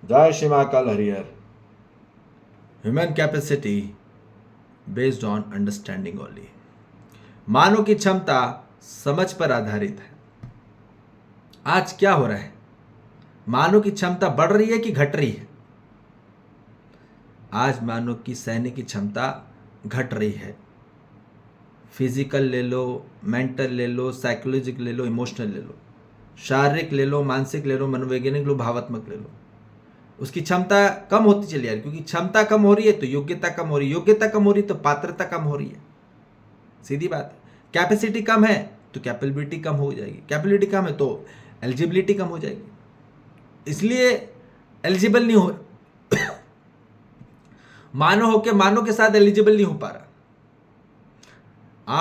जय Shri Mahakal Harihar. Human capacity based on understanding only. मानव की क्षमता समझ पर आधारित है। आज क्या हो रहा है? मानव की क्षमता बढ़ रही है कि घट रही है? आज मानव की सहने की क्षमता घट रही है। फिजिकल ले लो, मेंटल ले लो, साइकोलॉजिकल ले लो, इमोशनल ले लो, शारीरिक ले लो, मानसिक ले लो, मनोवैज्ञानिक लो, भावात्मक ले लो। उसकी क्षमता कम होती चली जा रही, क्योंकि क्षमता कम हो रही है तो योग्यता कम हो रही है, योग्यता कम हो रही है तो पात्रता कम हो रही है। सीधी बात है। कैपेसिटी कम है तो कैपेबिलिटी कम हो जाएगी, कैपेबिलिटी कम है तो एलिजिबिलिटी कम हो जाएगी। इसलिए एलिजिबल नहीं हो मानव के साथ एलिजिबल नहीं हो पा रहा।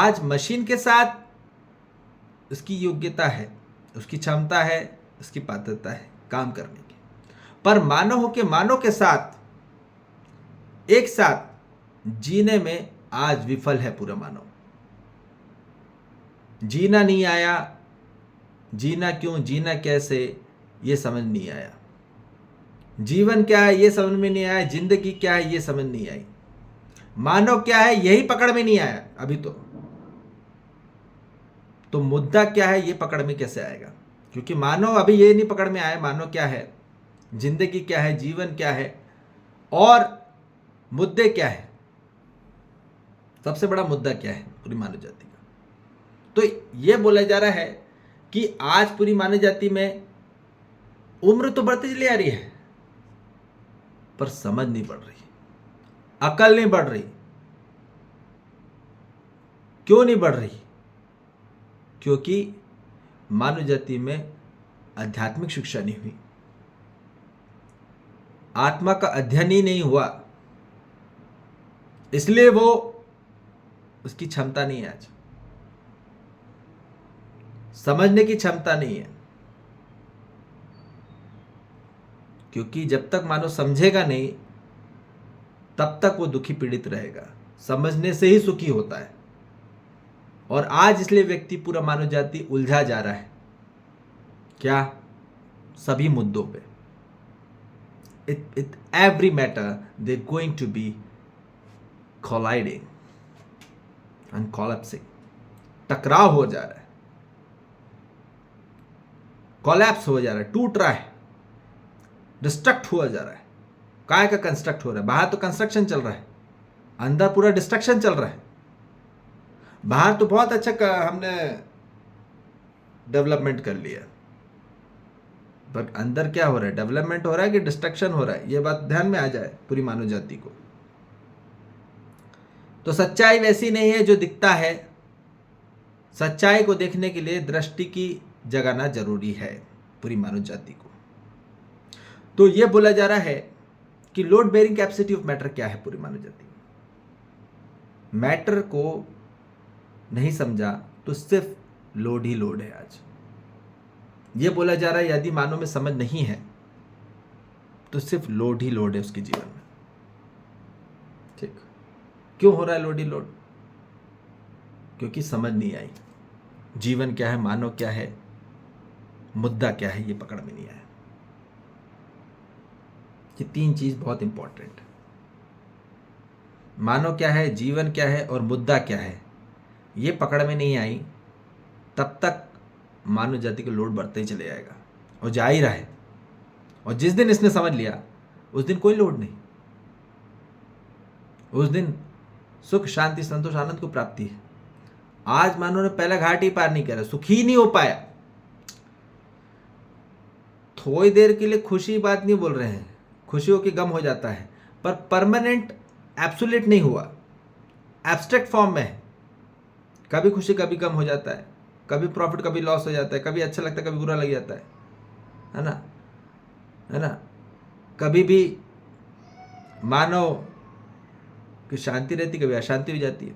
आज मशीन के साथ उसकी योग्यता है, उसकी क्षमता है, उसकी पात्रता है काम करने की, पर मानव के साथ एक साथ जीने में आज विफल है पूरा मानव। जीना नहीं आया, जीना क्यों, जीना कैसे, ये समझ नहीं आया। जीवन क्या है ये समझ में नहीं आया, जिंदगी क्या है ये समझ नहीं आई, मानव क्या है यही पकड़ में नहीं आया अभी तो मुद्दा क्या है ये पकड़ में कैसे आएगा? क्योंकि मानव अभी ये नहीं पकड़ में आया मानव क्या है, जिंदगी क्या है, जीवन क्या है और मुद्दे क्या है। सबसे बड़ा मुद्दा क्या है पूरी मानव जाति का? तो ये बोला जा रहा है कि आज पूरी मानव जाति में उम्र तो बढ़ती चली आ रही है, पर समझ नहीं बढ़ रही, अकल नहीं बढ़ रही। क्यों नहीं बढ़ रही? क्योंकि मानव जाति में आध्यात्मिक शिक्षा नहीं हुई, आत्मा का अध्ययन ही नहीं हुआ, इसलिए वो उसकी क्षमता नहीं है, आज समझने की क्षमता नहीं है। क्योंकि जब तक मानव समझेगा नहीं तब तक वो दुखी पीड़ित रहेगा। समझने से ही सुखी होता है। और आज इसलिए व्यक्ति पूरा मानव जाति उलझा जा रहा है। क्या? सभी मुद्दों पे। It every matter they're going to be colliding and collapsing. टकराव हो जा रहा है, कोलैप्स हो जा रहा है, टूट रहा है, डिस्ट्रक्ट हुआ जा रहा है। काय का कंस्ट्रक्ट हो रहा है? बाहर तो कंस्ट्रक्शन चल रहा है, अंदर पूरा डिस्ट्रक्शन चल रहा है। बाहर तो बहुत अच्छा हमने डेवलपमेंट कर लिया, पर अंदर क्या हो रहा है? डेवलपमेंट हो रहा है कि डिस्ट्रक्शन हो रहा है? ये बात ध्यान में आ जाए पूरी मानव जाति को। तो सच्चाई वैसी नहीं है जो दिखता है। सच्चाई को देखने के लिए दृष्टि की जगाना जरूरी है पूरी मानव जाति को। तो यह बोला जा रहा है कि load bearing capacity of matter क्या है पूरी मानव जाति में। मैटर को नहीं समझा तो सिर्फ लोड ही लोड है। आज यह बोला जा रहा है यदि मानव में समझ नहीं है तो सिर्फ लोड ही लोड है उसके जीवन में। ठीक, क्यों हो रहा है लोड ही लोड? क्योंकि समझ नहीं आई जीवन क्या है, मानव क्या है, मुद्दा क्या है, ये पकड़ में नहीं आया। ये तीन चीज बहुत इंपॉर्टेंट है। मानव क्या है, जीवन क्या है और मुद्दा क्या है, ये पकड़ में नहीं आई तब तक मानव जाति का लोड बढ़ते ही चले जाएगा और जा ही रहा है। और जिस दिन इसने समझ लिया उस दिन कोई लोड नहीं, उस दिन सुख, शांति, संतोष, आनंद को प्राप्ति है। आज मानव ने पहला घाट ही पार नहीं करा, सुखी ही नहीं हो पाया। थोड़ी देर के लिए खुशी बात नहीं बोल रहे हैं, खुशी हो कि गम हो जाता है, पर परमानेंट एब्सोल्यूट नहीं हुआ, एब्स्ट्रैक्ट फॉर्म में है। कभी खुशी कभी गम हो जाता है, कभी प्रॉफिट कभी लॉस हो जाता है, कभी अच्छा लगता है कभी बुरा लग जाता है ना, है ना। कभी भी मानव की शांति रहती, कभी अशांति हो जाती है,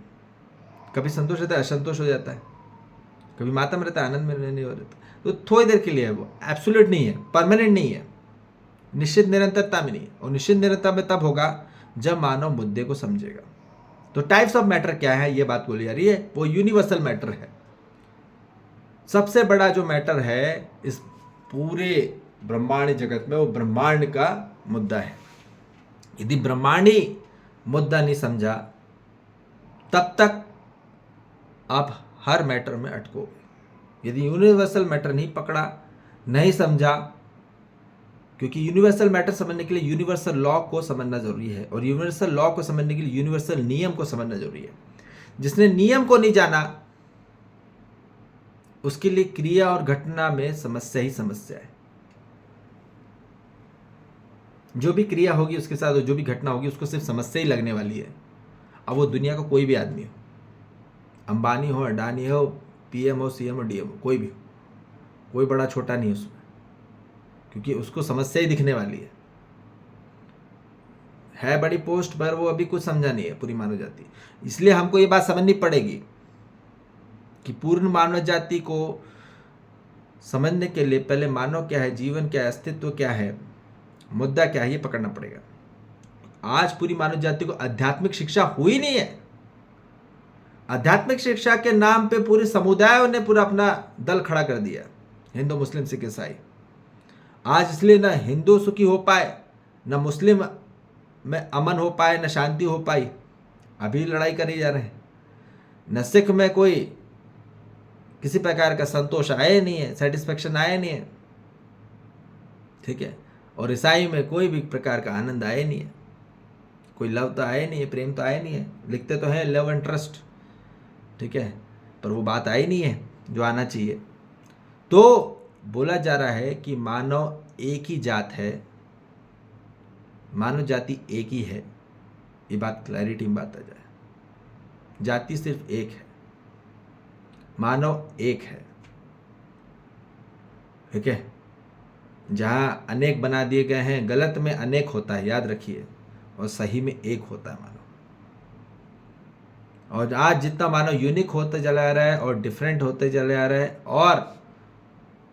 कभी संतोष रहता है, असंतोष हो जाता है, कभी मातम रहता है, आनंद में नहीं हो रहता। तो थोड़ी देर के लिए है, वो एब्सोल्यूट नहीं है, परमानेंट नहीं है, निश्चित निरंतरता में नहीं है। और निश्चित निरंतरता में तब होगा जब मानव मुद्दे को समझेगा। तो टाइप्स ऑफ मैटर क्या है ये बात बोली जा रही है, वो यूनिवर्सल मैटर है। सबसे बड़ा जो मैटर है इस पूरे ब्रह्मांड जगत में वो ब्रह्मांड का मुद्दा है। यदि ब्रह्मांडी मुद्दा नहीं समझा तब तक आप हर मैटर में अटकोगे। यदि यूनिवर्सल मैटर नहीं पकड़ा, नहीं समझा, क्योंकि यूनिवर्सल मैटर समझने के लिए यूनिवर्सल लॉ को समझना जरूरी है, और यूनिवर्सल लॉ को समझने के लिए यूनिवर्सल नियम को समझना जरूरी है। जिसने नियम को नहीं जाना उसके लिए क्रिया और घटना में समस्या ही समस्या है। जो भी क्रिया होगी उसके साथ, जो भी घटना होगी उसको सिर्फ समस्या ही लगने वाली है। अब वो दुनिया का कोई भी आदमी हो, अंबानी हो, अडानी हो, पीएम हो, सीएम हो, डीएम हो, कोई भी हो, कोई बड़ा छोटा नहीं उसमें, क्योंकि उसको समस्या ही दिखने वाली है बड़ी पोस्ट पर, वो अभी कुछ समझा नहीं है पूरी मानव जाति। इसलिए हमको ये बात समझनी पड़ेगी कि पूर्ण मानव जाति को समझने के लिए पहले मानव क्या है, जीवन क्या है, अस्तित्व क्या है, मुद्दा क्या है, ये पकड़ना पड़ेगा। आज पूरी मानव जाति को आध्यात्मिक शिक्षा हुई नहीं है। आध्यात्मिक शिक्षा के नाम पे पूरे समुदायों ने पूरा अपना दल खड़ा कर दिया, हिंदू, मुस्लिम, सिख, ईसाई। आज इसलिए ना हिंदू सुखी हो पाए, ना मुस्लिम में अमन हो पाए, ना शांति हो पाई, अभी लड़ाई करे जा रहे हैं। न सिख में कोई किसी प्रकार का संतोष आया नहीं है, सेटिस्फेक्शन आया नहीं है, ठीक है, और ईसाई में कोई भी प्रकार का आनंद आया नहीं है, कोई लव तो आया नहीं है, प्रेम तो आया नहीं है। लिखते तो हैं लव एंड ट्रस्ट, ठीक है, पर वो बात आई नहीं है जो आना चाहिए। तो बोला जा रहा है कि मानव एक ही जात है, मानव जाति एक ही है। ये बात क्लैरिटी में बात आ जाए, जाति सिर्फ एक है, मानव एक है, ठीक है। जहां अनेक बना दिए गए हैं, गलत में अनेक होता है, याद रखिए, और सही में एक होता है मानव। और आज जितना मानव यूनिक होते चला आ रहा है और डिफरेंट होते चले आ रहा है और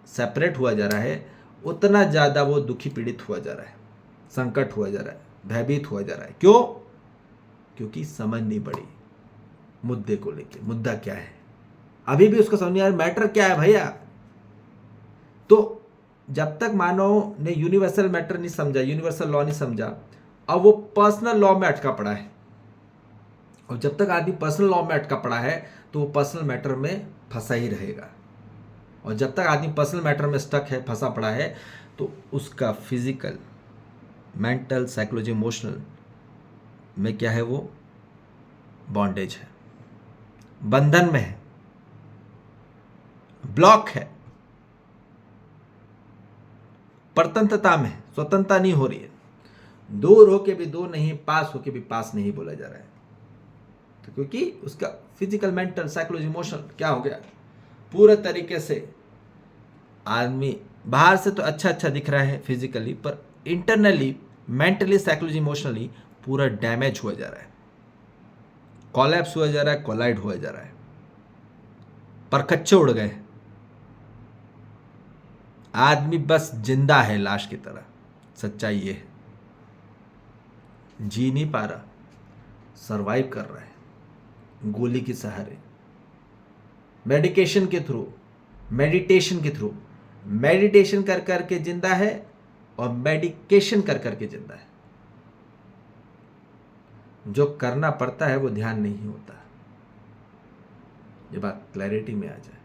सेपरेट हुआ जा रहा है, उतना ज़्यादा वो दुखी पीड़ित हुआ जा रहा है, संकट हुआ जा रहा है, भयभीत हुआ जा रहा है। क्यों? क्योंकि समझ नहीं पड़ी मुद्दे को लेके, मुद्दा क्या है, अभी भी उसको समझ नहीं आ रहा, मैटर क्या है भैया। तो जब तक मानव ने यूनिवर्सल मैटर नहीं समझा, यूनिवर्सल लॉ नहीं समझा, अब वो पर्सनल लॉ में अटका पड़ा है। और जब तक आदमी पर्सनल लॉ में अटका पड़ा है तो वो पर्सनल मैटर में फंसा ही रहेगा। और जब तक आदमी पर्सनल मैटर में स्टक है, फंसा पड़ा है, तो उसका फिजिकल, मेंटल, साइकोलॉजी, इमोशनल में क्या है, वो बॉन्डेज है, बंधन में है, ब्लॉक है, परतंत्रता में, स्वतंत्रता नहीं हो रही है। दूर होके भी दूर नहीं, पास होके भी पास नहीं बोला जा रहा है। तो क्योंकि उसका फिजिकल, मेंटल, साइकोलॉजी, इमोशनल क्या हो गया, पूरे तरीके से आदमी बाहर से तो अच्छा अच्छा दिख रहा है फिजिकली, पर इंटरनली, मेंटली, साइकोलॉजी, इमोशनली पूरा डैमेज हुआ जा रहा है, कोलैप्स हुआ जा रहा है, कोलाइड हुआ जा रहा है, परखच्चे उड़ गए, आदमी बस जिंदा है लाश की तरह। सच्चाई ये है, जी नहीं पा रहा, सरवाइव कर रहा है गोली के सहारे, मेडिकेशन के थ्रू, मेडिटेशन के थ्रू। मेडिटेशन कर करके जिंदा है और मेडिकेशन कर करके जिंदा है। जो करना पड़ता है वो ध्यान नहीं होता। ये बात क्लैरिटी में आ जाए,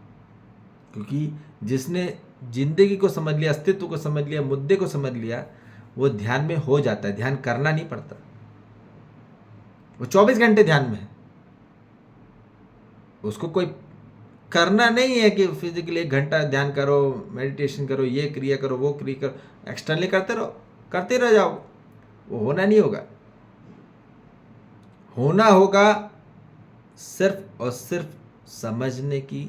क्योंकि जिसने जिंदगी को समझ लिया, अस्तित्व को समझ लिया, मुद्दे को समझ लिया, वो ध्यान में हो जाता है। ध्यान करना नहीं पड़ता, वो 24 घंटे ध्यान में है। उसको कोई करना नहीं है कि फिजिकली 1 घंटा ध्यान करो, मेडिटेशन करो, ये क्रिया करो, वो क्रिया करो, एक्सटर्नली करते रहो, करते रह जाओ, वो होना नहीं होगा। होना होगा सिर्फ और सिर्फ समझने की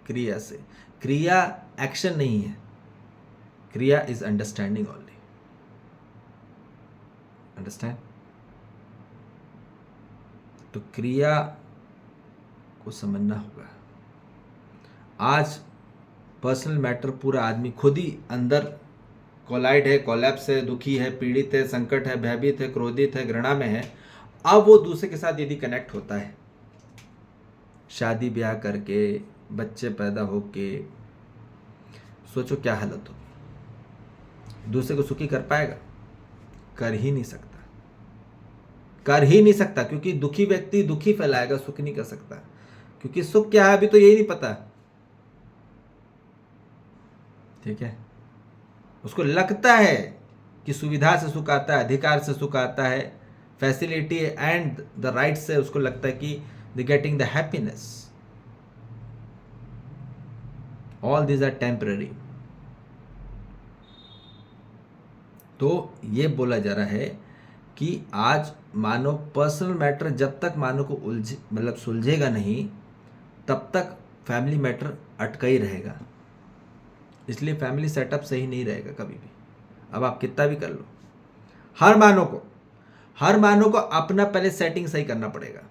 क्रिया से। क्रिया एक्शन नहीं है, क्रिया इज अंडरस्टैंडिंग ओनली। अंडरस्टैंड? तो क्रिया को समझना होगा। आज पर्सनल मैटर पूरा आदमी खुद ही अंदर कोलाइड है, कोलैप्स है, दुखी है, पीड़ित है, संकट है, भयभीत है, क्रोधित है, घृणा में है। अब वो दूसरे के साथ यदि कनेक्ट होता है, शादी ब्याह करके, बच्चे पैदा होके, सोचो क्या हालत होगी। दूसरे को सुखी कर पाएगा? कर ही नहीं सकता, कर ही नहीं सकता, क्योंकि दुखी व्यक्ति दुखी फैलाएगा, सुख नहीं कर सकता। क्योंकि सुख क्या है अभी तो यही नहीं पता। ठीक है, उसको लगता है कि सुविधा से सुख आता है, अधिकार से सुख आता है, फैसिलिटी एंड द राइट से उसको लगता है कि the getting the happiness. All these are temporary. तो ये बोला जा रहा है कि आज मानो पर्सनल मैटर जब तक मानो को मतलब सुलझेगा नहीं, तब तक फैमिली मैटर अटका ही रहेगा। इसलिए फैमिली सेटअप सही नहीं रहेगा कभी भी। अब आप कितना भी कर लो, हर मानो को अपना पहले सेटिंग सही करना पड़ेगा।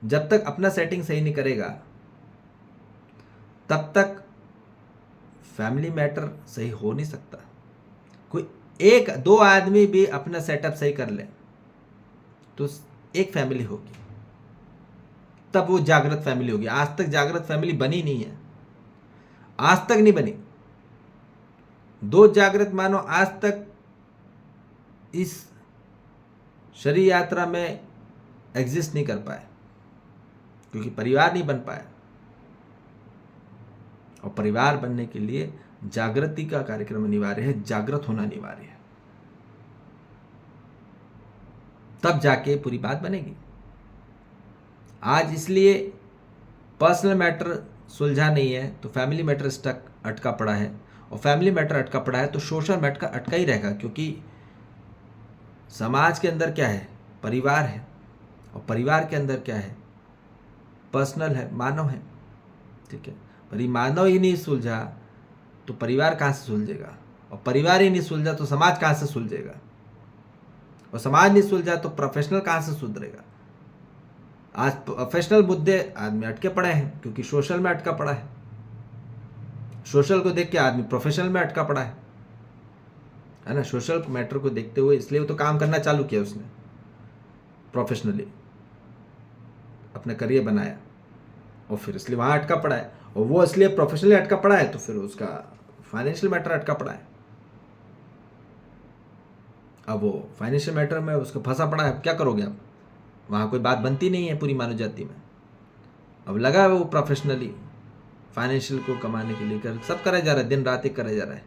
जब तक अपना सेटिंग सही नहीं करेगा तब तक फैमिली मैटर सही हो नहीं सकता। कोई एक दो आदमी भी अपना सेटअप सही कर ले तो एक फैमिली होगी, तब वो जागृत फैमिली होगी। आज तक जागृत फैमिली बनी नहीं है, आज तक नहीं बनी। दो जागृत मानो आज तक इस शरीर यात्रा में एग्जिस्ट नहीं कर पाए, क्योंकि परिवार नहीं बन पाया। और परिवार बनने के लिए जागृति का कार्यक्रम अनिवार्य है, जागृत होना अनिवार्य है, तब जाके पूरी बात बनेगी। आज इसलिए पर्सनल मैटर सुलझा नहीं है तो फैमिली मैटर स्टक अटका पड़ा है, और फैमिली मैटर अटका पड़ा है तो सोशल मैटर अटका ही रहेगा। क्योंकि समाज के अंदर क्या है? परिवार है, और परिवार के अंदर क्या है? पर्सनल है, मानव है। ठीक है, पर ये मानव ही नहीं सुलझा तो परिवार कहाँ से सुलझेगा, और परिवार ही नहीं सुलझा तो समाज कहाँ से सुलझेगा, और समाज नहीं सुलझा तो प्रोफेशनल कहाँ से सुधरेगा। आज प्रोफेशनल मुद्दे आदमी अटके पड़े हैं क्योंकि सोशल में अटका पड़ा है। सोशल को देख के आदमी प्रोफेशनल में अटका पड़ा है ना। सोशल मैटर को देखते हुए इसलिए वो तो काम करना चालू किया उसने, प्रोफेशनली अपना करियर बनाया, और फिर इसलिए वहाँ अटका पड़ा है। और वो इसलिए प्रोफेशनली अटका पड़ा है तो फिर उसका फाइनेंशियल मैटर अटका पड़ा है। अब वो फाइनेंशियल मैटर में उसका फंसा पड़ा है, अब क्या करोगे आप? वहाँ कोई बात बनती नहीं है पूरी मानव जाति में। अब लगा है वो प्रोफेशनली फाइनेंशियल को कमाने के लिए सब करा जा रहा है, दिन रात एक करा जा रहा है।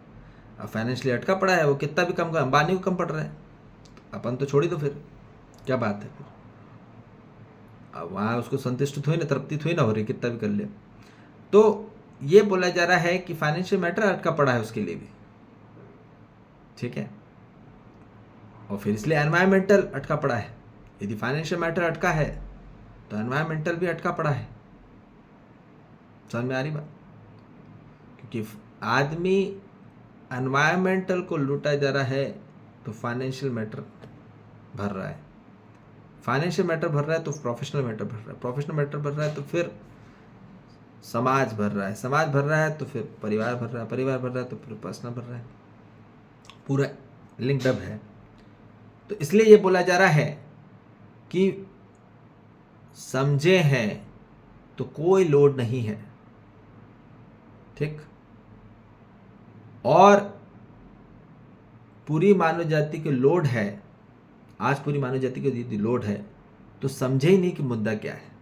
अब फाइनेंशियली अटका पड़ा है, वो कितना भी कम कर, अंबानी को कम पड़ रहा है, अपन तो छोड़ ही दो, फिर क्या बात है फिर? अब वहाँ उसको संतुष्ट थोड़ी ना, तृप्ति थोड़ी ना हो रही, कितना भी कर ले। तो ये बोला जा रहा है कि फाइनेंशियल मैटर अटका पड़ा है उसके लिए भी। ठीक है, और फिर इसलिए एनवायरमेंटल अटका पड़ा है। यदि फाइनेंशियल मैटर अटका है तो एनवायरमेंटल भी अटका पड़ा है। समझ में आ रही बात? क्योंकि आदमी एनवायरमेंटल को लूटा जा रहा है तो फाइनेंशियल मैटर भर रहा है, फाइनेंशियल मैटर भर रहा है तो प्रोफेशनल मैटर भर रहा है, प्रोफेशनल मैटर भर रहा है तो फिर समाज भर रहा है, समाज भर रहा है तो फिर परिवार भर रहा है, परिवार भर रहा है तो फिर पर्सनल भर रहा है। पूरा लिंक्ड अप है। तो इसलिए ये बोला जा रहा है कि समझे हैं तो कोई लोड नहीं है। ठीक, और पूरी मानव जाति के लोड है। आज पूरी मानव जाति के यदि लोड है तो समझे ही नहीं कि मुद्दा क्या है।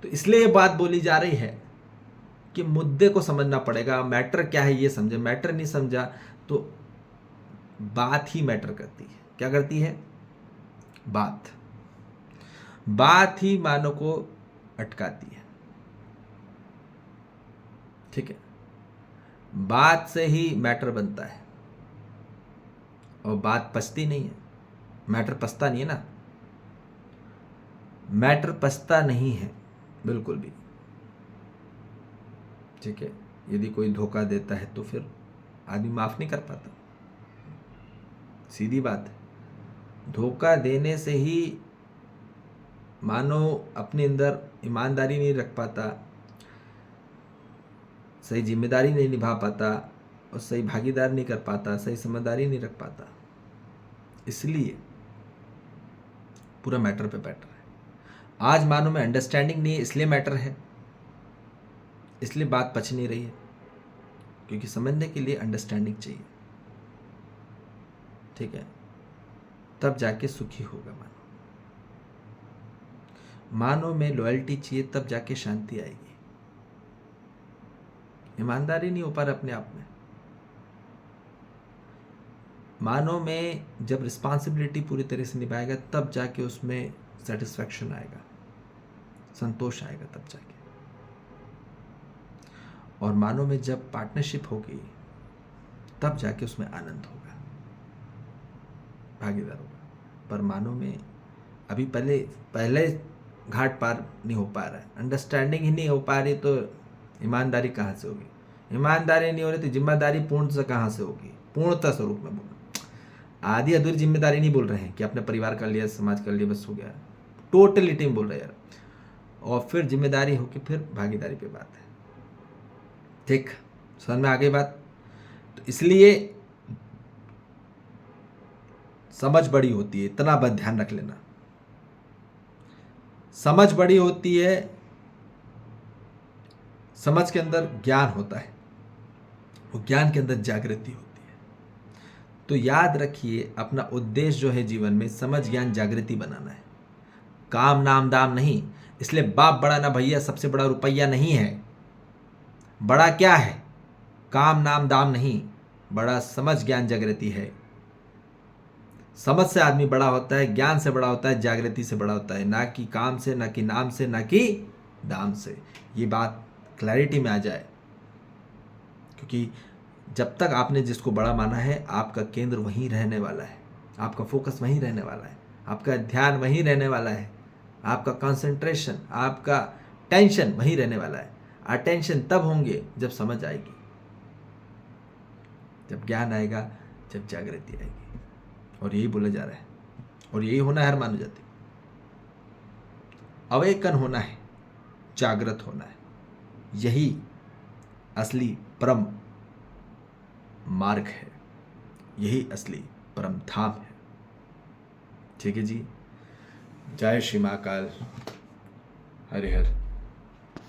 तो इसलिए ये बात बोली जा रही है कि मुद्दे को समझना पड़ेगा, मैटर क्या है ये समझे। मैटर नहीं समझा तो बात ही मैटर करती है। क्या करती है? बात ही मानव को अटकाती है। ठीक है, बात से ही मैटर बनता है, और बात पचती नहीं है। मैटर पचता नहीं है ना, मैटर पचता नहीं है बिल्कुल भी। ठीक है, यदि कोई धोखा देता है तो फिर आदमी माफ नहीं कर पाता, सीधी बात है। धोखा देने से ही मानो अपने अंदर ईमानदारी नहीं रख पाता, सही जिम्मेदारी नहीं निभा पाता, और सही भागीदार नहीं कर पाता, सही समझदारी नहीं रख पाता। इसलिए पूरा मैटर पे बैठ रहा है। आज मानो में अंडरस्टैंडिंग नहीं है, इसलिए मैटर है, इसलिए बात पच नहीं रही है, क्योंकि समझने के लिए अंडरस्टैंडिंग चाहिए। ठीक है, तब जाके सुखी होगा मानव। मानव में लॉयल्टी चाहिए, तब जाके शांति आएगी। ईमानदारी नहीं हो पा रहा अपने आप में। मानव में जब रिस्पॉन्सिबिलिटी पूरी तरह से निभाएगा, तब जाके उसमें सेटिस्फैक्शन आएगा, संतोष आएगा तब जाके। और मानव में जब पार्टनरशिप होगी, तब जाके उसमें आनंद होगा, भागीदार होगा। पर मानव में अभी पहले घाट पार नहीं हो पा रहा है, अंडरस्टैंडिंग ही नहीं हो पा रही, तो ईमानदारी कहाँ से होगी? ईमानदारी नहीं हो रही तो जिम्मेदारी पूर्ण से कहाँ से होगी? पूर्णता स्वरूप में बोलना, आधी अधूरी जिम्मेदारी नहीं बोल रहे हैं कि अपने परिवार कर लिया, समाज कर लिया, बस हो गया। टोटलिटी में बोल रहे हैं यार। और फिर जिम्मेदारी होगी, फिर भागीदारी पे बात है। ठीक, समझ में आ गई बात? तो इसलिए समझ बड़ी होती है, इतना बस ध्यान रख लेना। समझ बड़ी होती है, समझ के अंदर ज्ञान होता है, वो ज्ञान के अंदर जागृति होती है। तो याद रखिए, अपना उद्देश्य जो है जीवन में समझ ज्ञान जागृति बनाना है, काम नाम दाम नहीं। इसलिए बाप बड़ा ना भैया, सबसे बड़ा रुपया नहीं है। बड़ा क्या है? काम नाम दाम नहीं, बड़ा समझ ज्ञान जागृति है। समझ से आदमी बड़ा होता है, ज्ञान से बड़ा होता है, जागृति से बड़ा होता है, ना कि काम से, ना कि नाम से, ना कि दाम से। ये बात क्लैरिटी में आ जाए, क्योंकि जब तक आपने जिसको बड़ा माना है, आपका केंद्र वहीं रहने वाला है, आपका फोकस वहीं रहने वाला है, आपका ध्यान वहीं रहने वाला है, आपका कंसंट्रेशन, आपका टेंशन वहीं रहने वाला है। अटेंशन तब होंगे जब समझ आएगी, जब ज्ञान आएगा, जब जागृति आएगी। और यही बोला जा रहा है, और यही होना है हर मानव जाति। अवेकन होना है, जागृत होना है। यही असली परम मार्ग है, यही असली परम धाम है। ठीक है जी। जय श्री महाकाल। हरि हर।